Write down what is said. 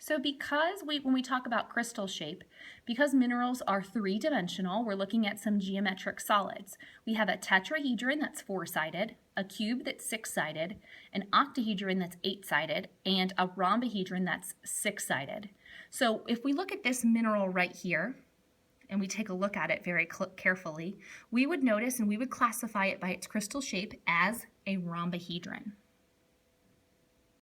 So when we talk about crystal shape, because minerals are three-dimensional, we're looking at some geometric solids. We have a tetrahedron that's four-sided, a cube that's six-sided, an octahedron that's eight-sided, and a rhombohedron that's six-sided. So if we look at this mineral right here, and we take a look at it very carefully, we would notice and we would classify it by its crystal shape as a rhombohedron.